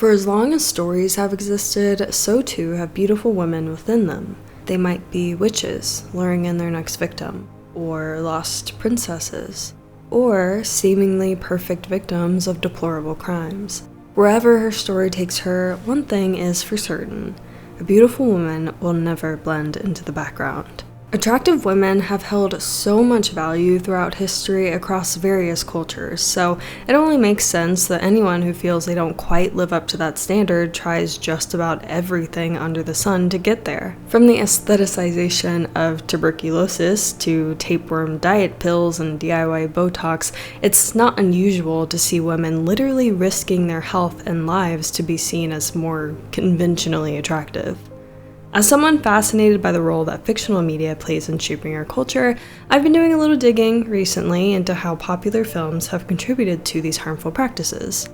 For as long as stories have existed, so too have beautiful women within them. They might be witches, luring in their next victim, or lost princesses, or seemingly perfect victims of deplorable crimes. Wherever her story takes her, one thing is for certain: a beautiful woman will never blend into the background. Attractive women have held so much value throughout history across various cultures, so it only makes sense that anyone who feels they don't quite live up to that standard tries just about everything under the sun to get there. From the aestheticization of tuberculosis to tapeworm diet pills and DIY Botox, it's not unusual to see women literally risking their health and lives to be seen as more conventionally attractive. As someone fascinated by the role that fictional media plays in shaping our culture, I've been doing a little digging recently into how popular films have contributed to these harmful practices.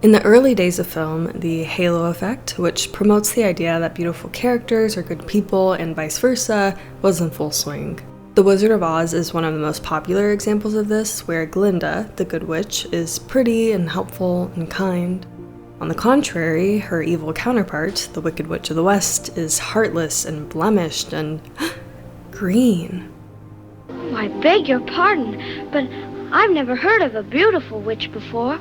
In the early days of film, the halo effect, which promotes the idea that beautiful characters are good people and vice versa, was in full swing. The Wizard of Oz is one of the most popular examples of this, where Glinda, the good witch, is pretty and helpful and kind. On the contrary, her evil counterpart, the Wicked Witch of the West, is heartless and blemished and green. Oh, I beg your pardon, but I've never heard of a beautiful witch before.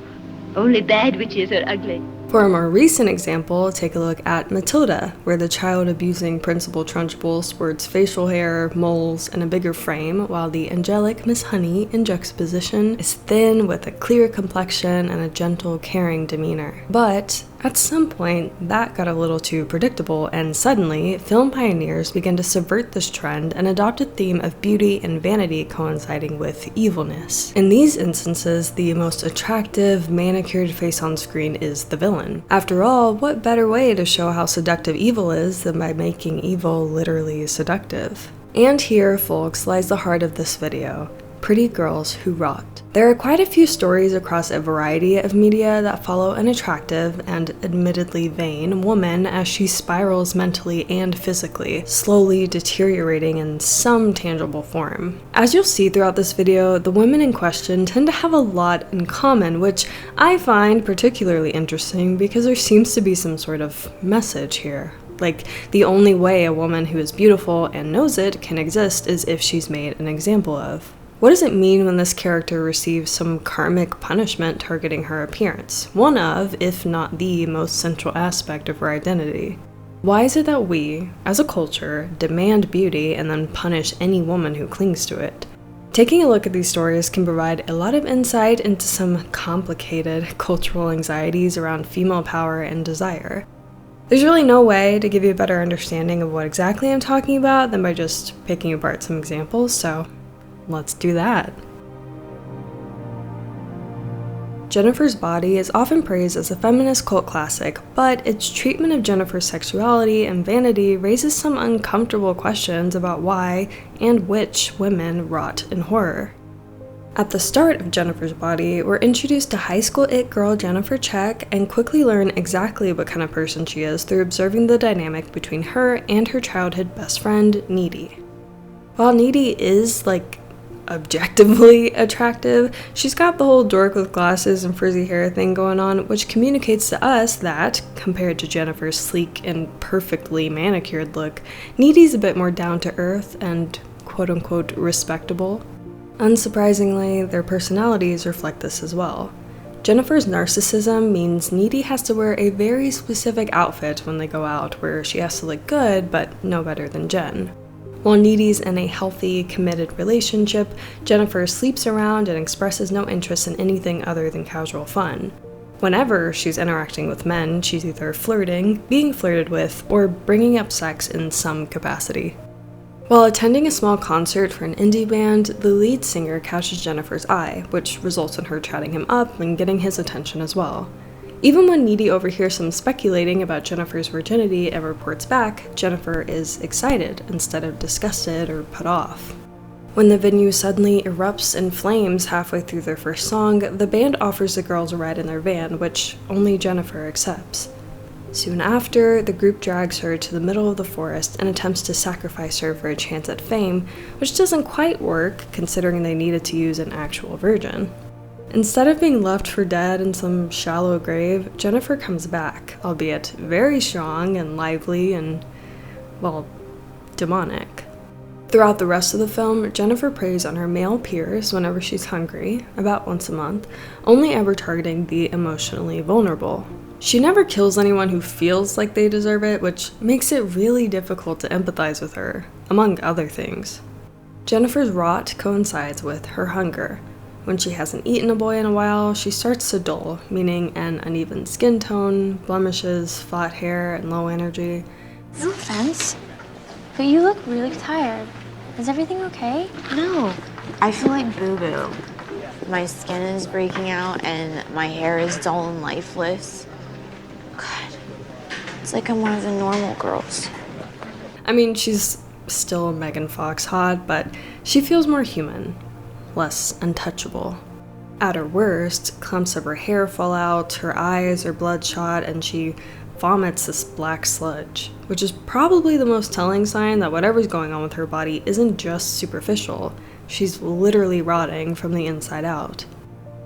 Only bad witches are ugly. For a more recent example, take a look at Matilda, where the child-abusing Principal Trunchbull sports facial hair, moles, and a bigger frame, while the angelic Miss Honey, in juxtaposition, is thin with a clear complexion and a gentle, caring demeanor. But at some point, that got a little too predictable, and suddenly, film pioneers began to subvert this trend and adopt a theme of beauty and vanity coinciding with evilness. In these instances, the most attractive, manicured face on screen is the villain. After all, what better way to show how seductive evil is than by making evil literally seductive? And here, folks, lies the heart of this video: pretty girls who rot. There are quite a few stories across a variety of media that follow an attractive and admittedly vain woman as she spirals mentally and physically, slowly deteriorating in some tangible form. As you'll see throughout this video, the women in question tend to have a lot in common, which I find particularly interesting because there seems to be some sort of message here. Like, the only way a woman who is beautiful and knows it can exist is if she's made an example of. What does it mean when this character receives some karmic punishment targeting her appearance? One of, if not the, most central aspect of her identity. Why is it that we, as a culture, demand beauty and then punish any woman who clings to it? Taking a look at these stories can provide a lot of insight into some complicated cultural anxieties around female power and desire. There's really no way to give you a better understanding of what exactly I'm talking about than by just picking apart some examples, so let's do that. Jennifer's Body is often praised as a feminist cult classic, but its treatment of Jennifer's sexuality and vanity raises some uncomfortable questions about why and which women rot in horror. At the start of Jennifer's Body, we're introduced to high school it girl Jennifer Check and quickly learn exactly what kind of person she is through observing the dynamic between her and her childhood best friend, Needy. While Needy is, objectively attractive, she's got the whole dork with glasses and frizzy hair thing going on, which communicates to us that, compared to Jennifer's sleek and perfectly manicured look, Needy's a bit more down-to-earth and quote-unquote respectable. Unsurprisingly, their personalities reflect this as well. Jennifer's narcissism means Needy has to wear a very specific outfit when they go out, where she has to look good, but no better than Jen. While Needy's in a healthy, committed relationship, Jennifer sleeps around and expresses no interest in anything other than casual fun. Whenever she's interacting with men, she's either flirting, being flirted with, or bringing up sex in some capacity. While attending a small concert for an indie band, the lead singer catches Jennifer's eye, which results in her chatting him up and getting his attention as well. Even when Needy overhears some speculating about Jennifer's virginity and reports back, Jennifer is excited instead of disgusted or put off. When the venue suddenly erupts in flames halfway through their first song, the band offers the girls a ride in their van, which only Jennifer accepts. Soon after, the group drags her to the middle of the forest and attempts to sacrifice her for a chance at fame, which doesn't quite work considering they needed to use an actual virgin. Instead of being left for dead in some shallow grave, Jennifer comes back, albeit very strong and lively and, well, demonic. Throughout the rest of the film, Jennifer preys on her male peers whenever she's hungry, about once a month, only ever targeting the emotionally vulnerable. She never kills anyone who feels like they deserve it, which makes it really difficult to empathize with her, among other things. Jennifer's rot coincides with her hunger. When she hasn't eaten a boy in a while, she starts to dull, meaning an uneven skin tone, blemishes, flat hair, and low energy. No offense, but you look really tired. Is everything okay? No, I feel like boo-boo. My skin is breaking out and my hair is dull and lifeless. God, it's like I'm one of the normal girls. I mean, she's still Megan Fox hot, but she feels more human, less untouchable. At her worst, clumps of her hair fall out, her eyes are bloodshot, and she vomits this black sludge, which is probably the most telling sign that whatever's going on with her body isn't just superficial. She's literally rotting from the inside out.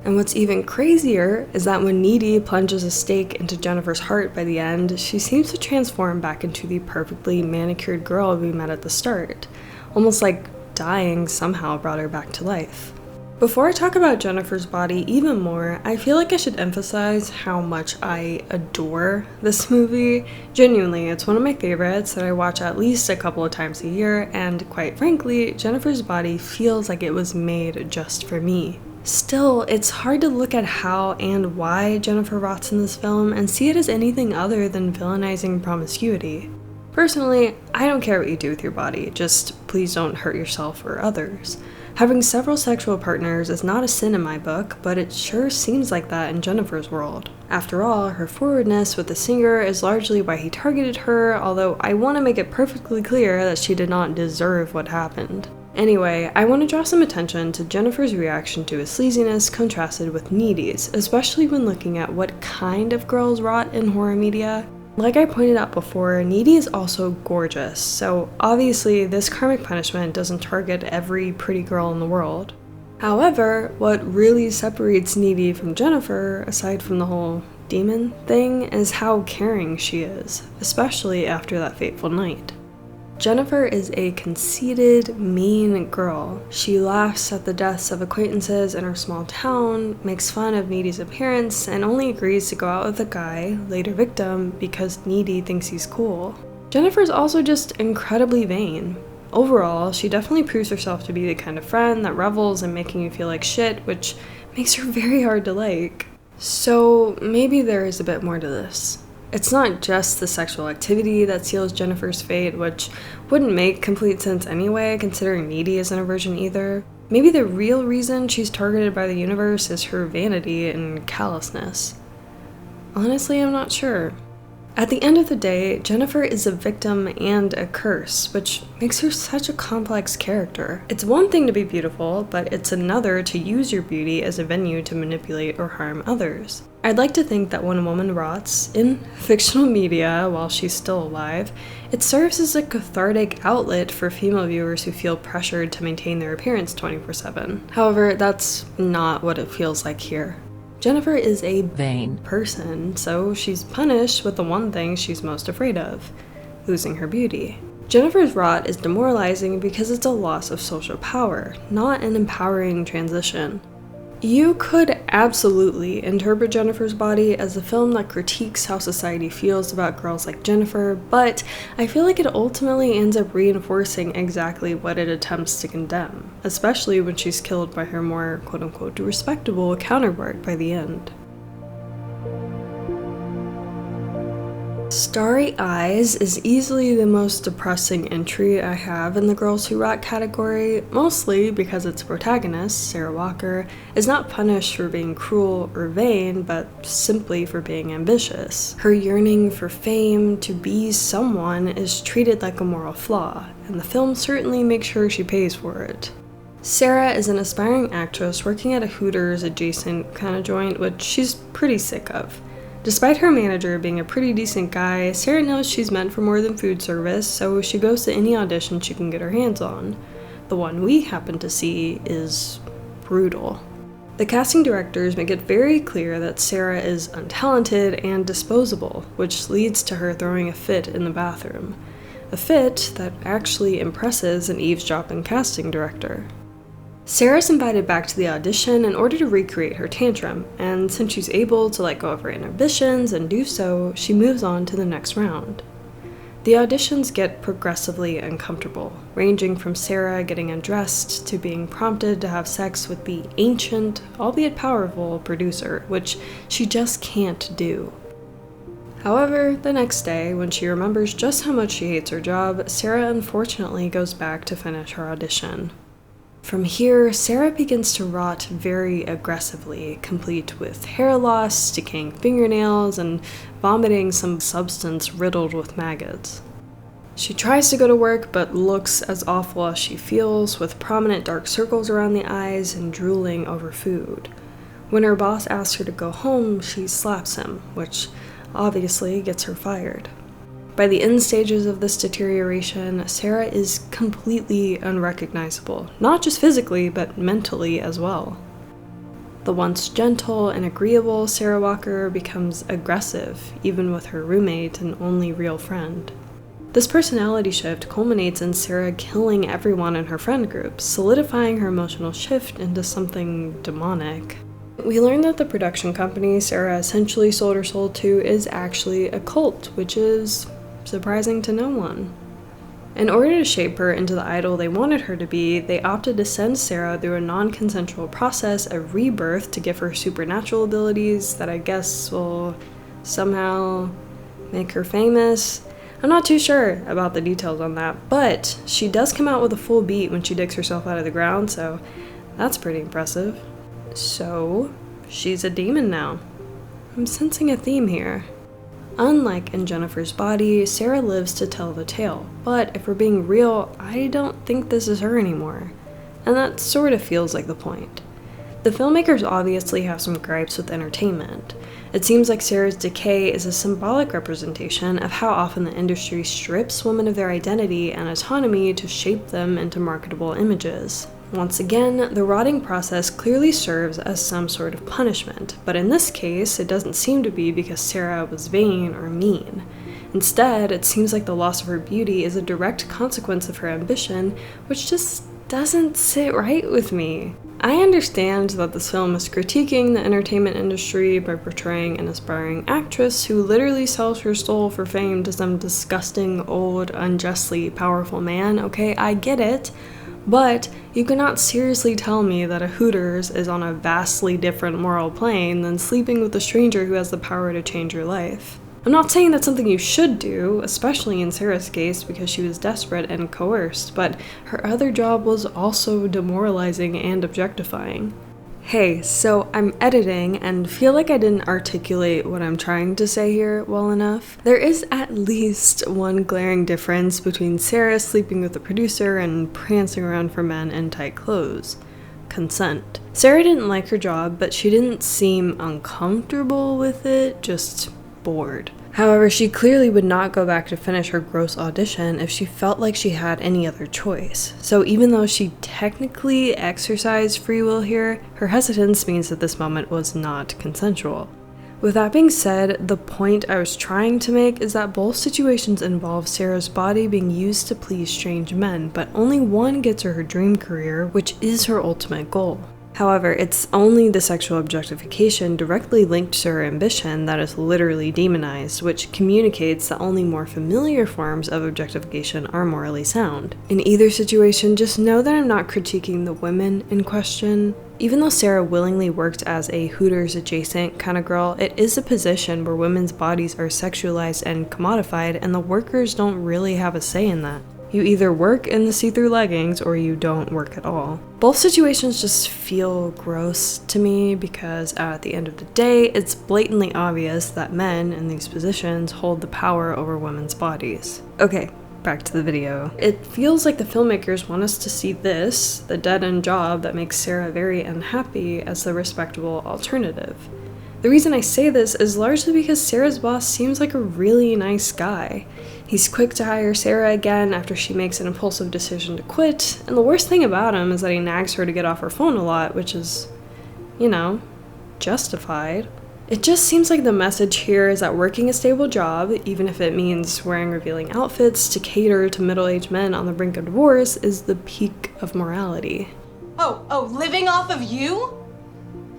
And what's even crazier is that when Needy plunges a stake into Jennifer's heart by the end, she seems to transform back into the perfectly manicured girl we met at the start, almost like dying somehow brought her back to life. Before I talk about Jennifer's body even more, I feel like I should emphasize how much I adore this movie. Genuinely, it's one of my favorites that I watch at least a couple of times a year, and quite frankly, Jennifer's body feels like it was made just for me. Still, it's hard to look at how and why Jennifer rots in this film and see it as anything other than villainizing promiscuity. Personally, I don't care what you do with your body, just please don't hurt yourself or others. Having several sexual partners is not a sin in my book, but it sure seems like that in Jennifer's world. After all, her forwardness with the singer is largely why he targeted her, although I want to make it perfectly clear that she did not deserve what happened. Anyway, I want to draw some attention to Jennifer's reaction to his sleaziness contrasted with Needy's, especially when looking at what kind of girls rot in horror media. Like I pointed out before, Needy is also gorgeous, so obviously this karmic punishment doesn't target every pretty girl in the world. However, what really separates Needy from Jennifer, aside from the whole demon thing, is how caring she is, especially after that fateful night. Jennifer is a conceited, mean girl. She laughs at the deaths of acquaintances in her small town, makes fun of Needy's appearance, and only agrees to go out with a guy, later victim, because Needy thinks he's cool. Jennifer's also just incredibly vain. Overall, she definitely proves herself to be the kind of friend that revels in making you feel like shit, which makes her very hard to like. So maybe there is a bit more to this. It's not just the sexual activity that seals Jennifer's fate, which wouldn't make complete sense anyway, considering Needy isn't a virgin either. Maybe the real reason she's targeted by the universe is her vanity and callousness. Honestly, I'm not sure. At the end of the day, Jennifer is a victim and a curse, which makes her such a complex character. It's one thing to be beautiful, but it's another to use your beauty as a venue to manipulate or harm others. I'd like to think that when a woman rots in fictional media while she's still alive, it serves as a cathartic outlet for female viewers who feel pressured to maintain their appearance 24/7. However, that's not what it feels like here. Jennifer is a vain person, so she's punished with the one thing she's most afraid of, losing her beauty. Jennifer's rot is demoralizing because it's a loss of social power, not an empowering transition. You could absolutely interpret Jennifer's body as a film that critiques how society feels about girls like Jennifer, but I feel like it ultimately ends up reinforcing exactly what it attempts to condemn, especially when she's killed by her more quote-unquote respectable counterpart by the end. Starry Eyes is easily the most depressing entry I have in the Girls Who Rot category, mostly because its protagonist, Sarah Walker, is not punished for being cruel or vain, but simply for being ambitious. Her yearning for fame, to be someone, is treated like a moral flaw, and the film certainly makes sure she pays for it. Sarah is an aspiring actress working at a Hooters adjacent kind of joint, which she's pretty sick of. Despite her manager being a pretty decent guy, Sarah knows she's meant for more than food service, so she goes to any audition she can get her hands on. The one we happen to see is brutal. The casting directors make it very clear that Sarah is untalented and disposable, which leads to her throwing a fit in the bathroom. A fit that actually impresses an eavesdropping casting director. Sarah's invited back to the audition in order to recreate her tantrum, and since she's able to let go of her inhibitions and do so, she moves on to the next round. The auditions get progressively uncomfortable, ranging from Sarah getting undressed to being prompted to have sex with the ancient, albeit powerful, producer, which she just can't do. However, the next day, when she remembers just how much she hates her job, Sarah unfortunately goes back to finish her audition. From here, Sarah begins to rot very aggressively, complete with hair loss, decaying fingernails, and vomiting some substance riddled with maggots. She tries to go to work, but looks as awful as she feels, with prominent dark circles around the eyes and drooling over food. When her boss asks her to go home, she slaps him, which obviously gets her fired. By the end stages of this deterioration, Sarah is completely unrecognizable, not just physically, but mentally as well. The once gentle and agreeable Sarah Walker becomes aggressive, even with her roommate and only real friend. This personality shift culminates in Sarah killing everyone in her friend group, solidifying her emotional shift into something demonic. We learn that the production company Sarah essentially sold her soul to is actually a cult, which is surprising to no one. In order to shape her into the idol they wanted her to be, they opted to send Sarah through a non-consensual process of rebirth to give her supernatural abilities that I guess will somehow make her famous. I'm not too sure about the details on that, but she does come out with a full beat when she digs herself out of the ground, so that's pretty impressive. So, she's a demon now. I'm sensing a theme here. Unlike in Jennifer's Body, Sarah lives to tell the tale, but if we're being real, I don't think this is her anymore. And that sort of feels like the point. The filmmakers obviously have some gripes with entertainment. It seems like Sarah's decay is a symbolic representation of how often the industry strips women of their identity and autonomy to shape them into marketable images. Once again, the rotting process clearly serves as some sort of punishment, but in this case, it doesn't seem to be because Sarah was vain or mean. Instead, it seems like the loss of her beauty is a direct consequence of her ambition, which just doesn't sit right with me. I understand that this film is critiquing the entertainment industry by portraying an aspiring actress who literally sells her soul for fame to some disgusting, old, unjustly powerful man. Okay, I get it. But you cannot seriously tell me that a Hooters is on a vastly different moral plane than sleeping with a stranger who has the power to change your life. I'm not saying that's something you should do, especially in Sarah's case because she was desperate and coerced, but her other job was also demoralizing and objectifying. Hey, so I'm editing and feel like I didn't articulate what I'm trying to say here well enough. There is at least one glaring difference between Sarah sleeping with the producer and prancing around for men in tight clothes. Consent. Sarah didn't like her job, but she didn't seem uncomfortable with it, just bored. However, she clearly would not go back to finish her gross audition if she felt like she had any other choice. So even though she technically exercised free will here, her hesitance means that this moment was not consensual. With that being said, the point I was trying to make is that both situations involve Sarah's body being used to please strange men, but only one gets her dream career, which is her ultimate goal. However, it's only the sexual objectification directly linked to her ambition that is literally demonized, which communicates that only more familiar forms of objectification are morally sound. In either situation, just know that I'm not critiquing the women in question. Even though Sarah willingly worked as a Hooters adjacent kind of girl, it is a position where women's bodies are sexualized and commodified, and the workers don't really have a say in that. You either work in the see-through leggings or you don't work at all. Both situations just feel gross to me because at the end of the day, it's blatantly obvious that men in these positions hold the power over women's bodies. Okay, back to the video. It feels like the filmmakers want us to see this, the dead-end job that makes Sarah very unhappy, as the respectable alternative. The reason I say this is largely because Sarah's boss seems like a really nice guy. He's quick to hire Sarah again after she makes an impulsive decision to quit, and the worst thing about him is that he nags her to get off her phone a lot, which is justified. It just seems like the message here is that working a stable job, even if it means wearing revealing outfits to cater to middle-aged men on the brink of divorce, is the peak of morality. Oh, living off of you?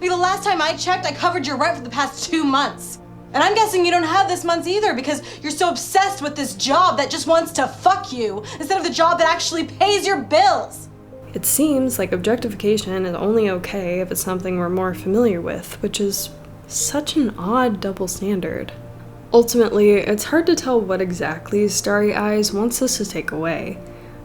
The last time I checked, I covered your rent for the past 2 months. And I'm guessing you don't have this month's either because you're so obsessed with this job that just wants to fuck you instead of the job that actually pays your bills. It seems like objectification is only okay if it's something we're more familiar with, which is such an odd double standard. Ultimately, it's hard to tell what exactly Starry Eyes wants us to take away.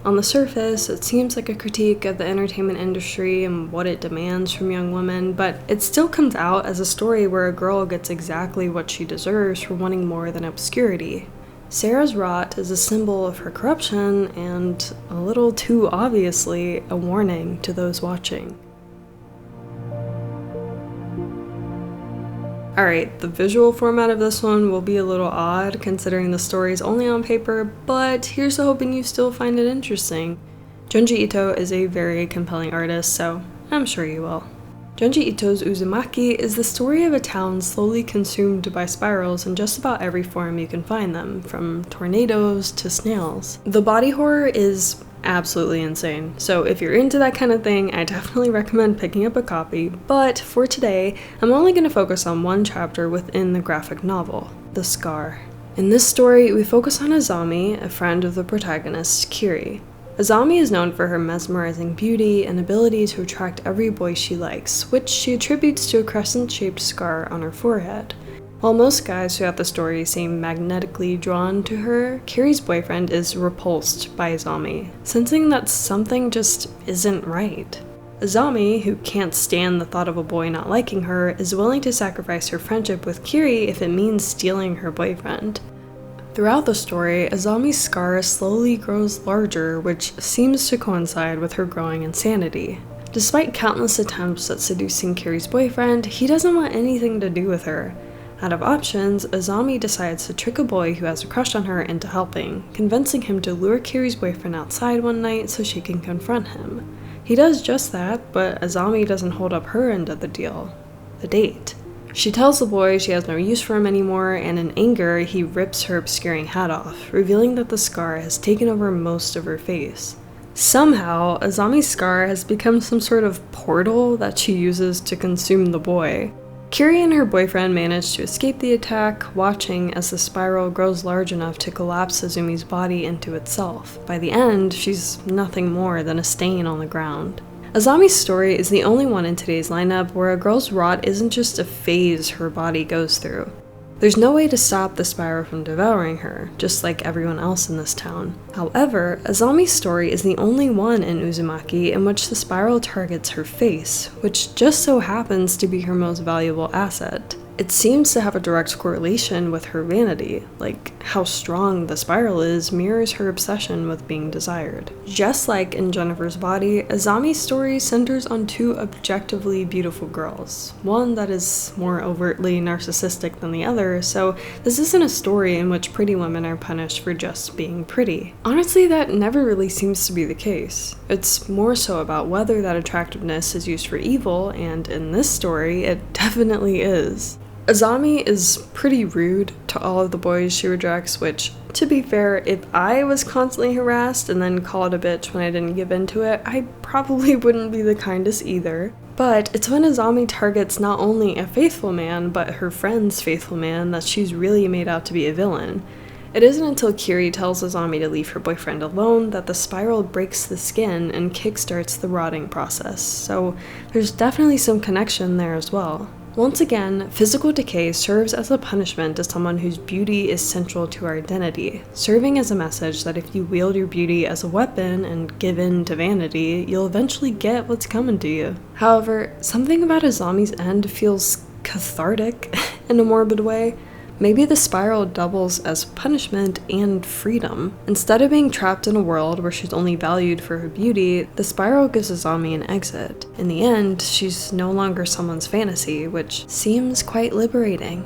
On the surface, it seems like a critique of the entertainment industry and what it demands from young women, but it still comes out as a story where a girl gets exactly what she deserves for wanting more than obscurity. Sarah's rot is a symbol of her corruption and, a little too obviously, a warning to those watching. Alright, the visual format of this one will be a little odd considering the story is only on paper, but here's to hoping you still find it interesting. Junji Ito is a very compelling artist, so I'm sure you will. Junji Ito's Uzumaki is the story of a town slowly consumed by spirals in just about every form you can find them, from tornadoes to snails. The body horror is absolutely insane, so if you're into that kind of thing, I definitely recommend picking up a copy, but for today, I'm only going to focus on one chapter within the graphic novel, The Scar. In this story, we focus on Azami, a friend of the protagonist, Kiri. Azami is known for her mesmerizing beauty and ability to attract every boy she likes, which she attributes to a crescent-shaped scar on her forehead. While most guys throughout the story seem magnetically drawn to her, Kiri's boyfriend is repulsed by Azami, sensing that something just isn't right. Azami, who can't stand the thought of a boy not liking her, is willing to sacrifice her friendship with Kiri if it means stealing her boyfriend. Throughout the story, Azami's scar slowly grows larger, which seems to coincide with her growing insanity. Despite countless attempts at seducing Kiri's boyfriend, he doesn't want anything to do with her. Out of options, Azami decides to trick a boy who has a crush on her into helping, convincing him to lure Kiri's boyfriend outside one night so she can confront him. He does just that, but Azami doesn't hold up her end of the deal, the date. She tells the boy she has no use for him anymore, and in anger, he rips her obscuring hat off, revealing that the scar has taken over most of her face. Somehow, Azami's scar has become some sort of portal that she uses to consume the boy. Kiri and her boyfriend manage to escape the attack, watching as the spiral grows large enough to collapse Azumi's body into itself. By the end, she's nothing more than a stain on the ground. Azami's story is the only one in today's lineup where a girl's rot isn't just a phase her body goes through. There's no way to stop the spiral from devouring her, just like everyone else in this town. However, Azami's story is the only one in Uzumaki in which the spiral targets her face, which just so happens to be her most valuable asset. It seems to have a direct correlation with her vanity, like how strong the spiral is mirrors her obsession with being desired. Just like in Jennifer's Body, Azami's story centers on two objectively beautiful girls, one that is more overtly narcissistic than the other, so this isn't a story in which pretty women are punished for just being pretty. Honestly, that never really seems to be the case. It's more so about whether that attractiveness is used for evil, and in this story, it definitely is. Azami is pretty rude to all of the boys she rejects, which, to be fair, if I was constantly harassed and then called a bitch when I didn't give into it, I probably wouldn't be the kindest either. But it's when Azami targets not only a faithful man, but her friend's faithful man that she's really made out to be a villain. It isn't until Kiri tells Azami to leave her boyfriend alone that the spiral breaks the skin and kickstarts the rotting process, so there's definitely some connection there as well. Once again, physical decay serves as a punishment to someone whose beauty is central to our identity, serving as a message that if you wield your beauty as a weapon and give in to vanity, you'll eventually get what's coming to you. However, something about Azami's end feels cathartic in a morbid way. Maybe the spiral doubles as punishment and freedom. Instead of being trapped in a world where she's only valued for her beauty, the spiral gives Azami an exit. In the end, she's no longer someone's fantasy, which seems quite liberating.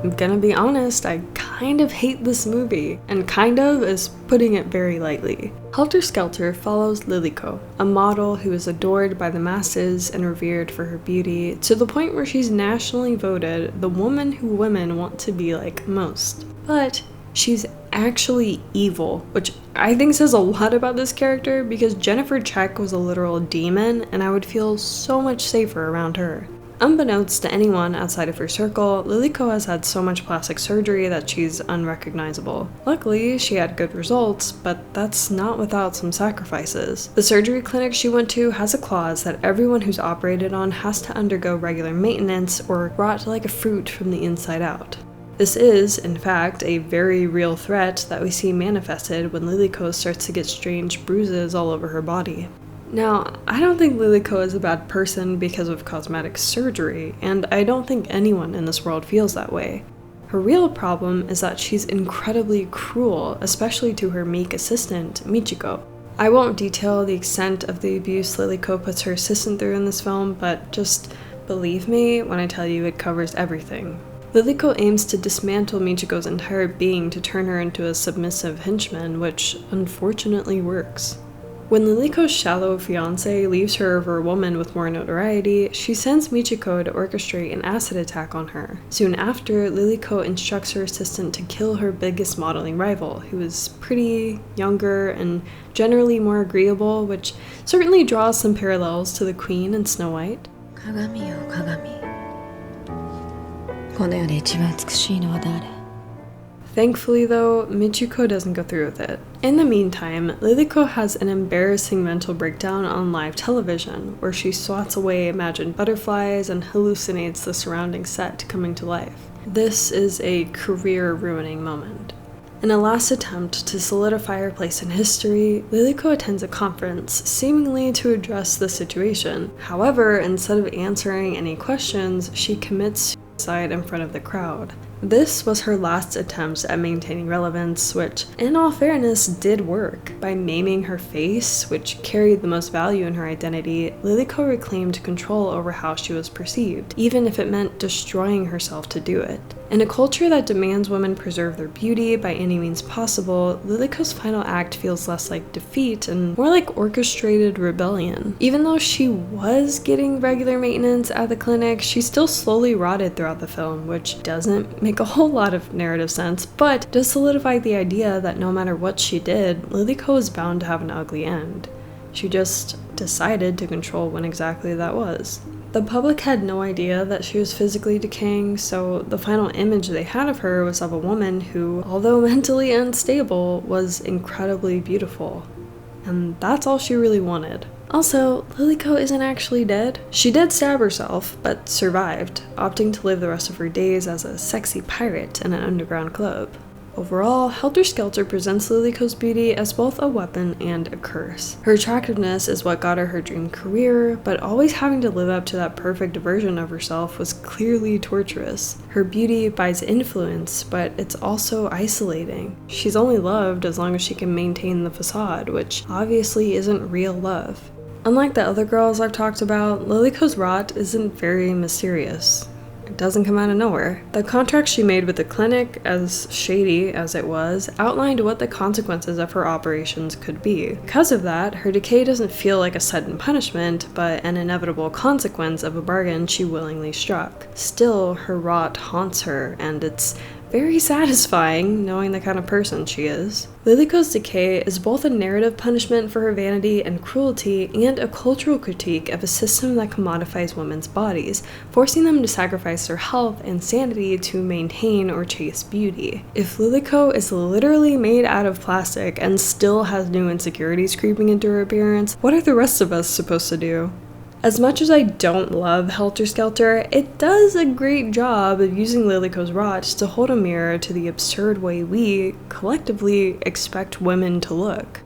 I'm gonna be honest, I kind of hate this movie, and kind of is putting it very lightly. Helter Skelter follows Liliko, a model who is adored by the masses and revered for her beauty, to the point where she's nationally voted the woman who women want to be like most. But she's actually evil, which I think says a lot about this character because Jennifer Check was a literal demon, and I would feel so much safer around her. Unbeknownst to anyone outside of her circle, Liliko has had so much plastic surgery that she's unrecognizable. Luckily, she had good results, but that's not without some sacrifices. The surgery clinic she went to has a clause that everyone who's operated on has to undergo regular maintenance or rot like a fruit from the inside out. This is, in fact, a very real threat that we see manifested when Liliko starts to get strange bruises all over her body. Now, I don't think Liliko is a bad person because of cosmetic surgery, and I don't think anyone in this world feels that way. Her real problem is that she's incredibly cruel, especially to her meek assistant, Michiko. I won't detail the extent of the abuse Liliko puts her assistant through in this film, but just believe me when I tell you it covers everything. Liliko aims to dismantle Michiko's entire being to turn her into a submissive henchman, which unfortunately works. When Liliko's shallow fiancé leaves her over a woman with more notoriety, she sends Michiko to orchestrate an acid attack on her. Soon after, Liliko instructs her assistant to kill her biggest modeling rival, who is pretty, younger, and generally more agreeable, which certainly draws some parallels to the Queen in Snow White. 鏡よ鏡この世で一番美しいのは誰? Thankfully though, Michiko doesn't go through with it. In the meantime, Liliko has an embarrassing mental breakdown on live television, where she swats away imagined butterflies and hallucinates the surrounding set coming to life. This is a career-ruining moment. In a last attempt to solidify her place in history, Liliko attends a conference, seemingly to address the situation. However, instead of answering any questions, she commits suicide in front of the crowd. This was her last attempt at maintaining relevance, which, in all fairness, did work. By maiming her face, which carried the most value in her identity, Liliko reclaimed control over how she was perceived, even if it meant destroying herself to do it. In a culture that demands women preserve their beauty by any means possible, Liliko's final act feels less like defeat and more like orchestrated rebellion. Even though she was getting regular maintenance at the clinic, she still slowly rotted throughout the film, which doesn't make a whole lot of narrative sense, but does solidify the idea that no matter what she did, Liliko is bound to have an ugly end. She just decided to control when exactly that was. The public had no idea that she was physically decaying, so the final image they had of her was of a woman who, although mentally unstable, was incredibly beautiful. And that's all she really wanted. Also, Liliko isn't actually dead. She did stab herself, but survived, opting to live the rest of her days as a sexy pirate in an underground club. Overall, Helter Skelter presents Liliko's beauty as both a weapon and a curse. Her attractiveness is what got her her dream career, but always having to live up to that perfect version of herself was clearly torturous. Her beauty buys influence, but it's also isolating. She's only loved as long as she can maintain the facade, which obviously isn't real love. Unlike the other girls I've talked about, Liliko's rot isn't very mysterious. It doesn't come out of nowhere. The contract she made with the clinic, as shady as it was, outlined what the consequences of her operations could be. Because of that, her decay doesn't feel like a sudden punishment, but an inevitable consequence of a bargain she willingly struck. Still, her rot haunts her, and it's very satisfying knowing the kind of person she is. Liliko's decay is both a narrative punishment for her vanity and cruelty and a cultural critique of a system that commodifies women's bodies, forcing them to sacrifice their health and sanity to maintain or chase beauty. If Liliko is literally made out of plastic and still has new insecurities creeping into her appearance, what are the rest of us supposed to do? As much as I don't love Helter Skelter, it does a great job of using Liliko's rot to hold a mirror to the absurd way we, collectively, expect women to look.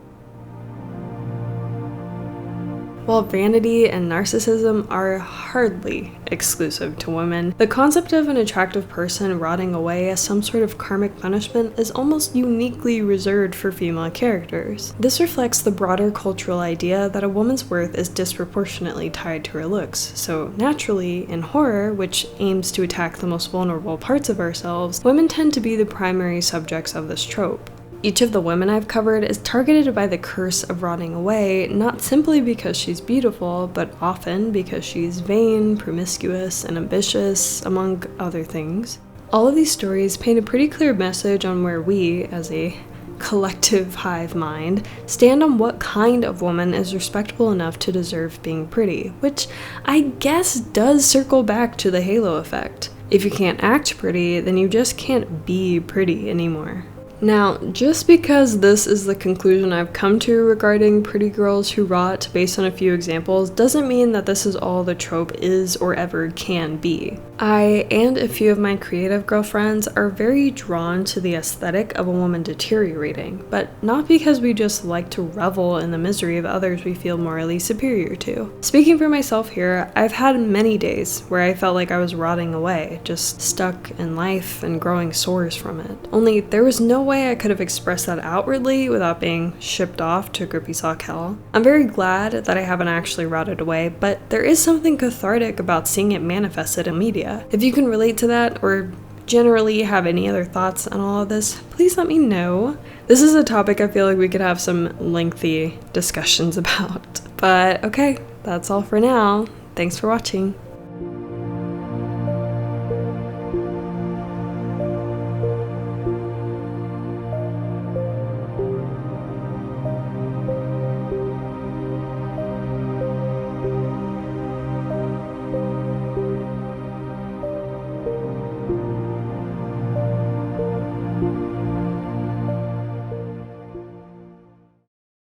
While vanity and narcissism are hardly exclusive to women, the concept of an attractive person rotting away as some sort of karmic punishment is almost uniquely reserved for female characters. This reflects the broader cultural idea that a woman's worth is disproportionately tied to her looks, so naturally, in horror, which aims to attack the most vulnerable parts of ourselves, women tend to be the primary subjects of this trope. Each of the women I've covered is targeted by the curse of rotting away, not simply because she's beautiful, but often because she's vain, promiscuous, and ambitious, among other things. All of these stories paint a pretty clear message on where we, as a collective hive mind, stand on what kind of woman is respectable enough to deserve being pretty, which I guess does circle back to the halo effect. If you can't act pretty, then you just can't be pretty anymore. Now, just because this is the conclusion I've come to regarding pretty girls who rot based on a few examples doesn't mean that this is all the trope is or ever can be. I and a few of my creative girlfriends are very drawn to the aesthetic of a woman deteriorating, but not because we just like to revel in the misery of others we feel morally superior to. Speaking for myself here, I've had many days where I felt like I was rotting away, just stuck in life and growing sores from it. Only there was no way I could have expressed that outwardly without being shipped off to grippy sock hell. I'm very glad that I haven't actually rotted away, but there is something cathartic about seeing it manifested in media. If you can relate to that, or generally have any other thoughts on all of this, please let me know. This is a topic I feel like we could have some lengthy discussions about. But okay, that's all for now. Thanks for watching.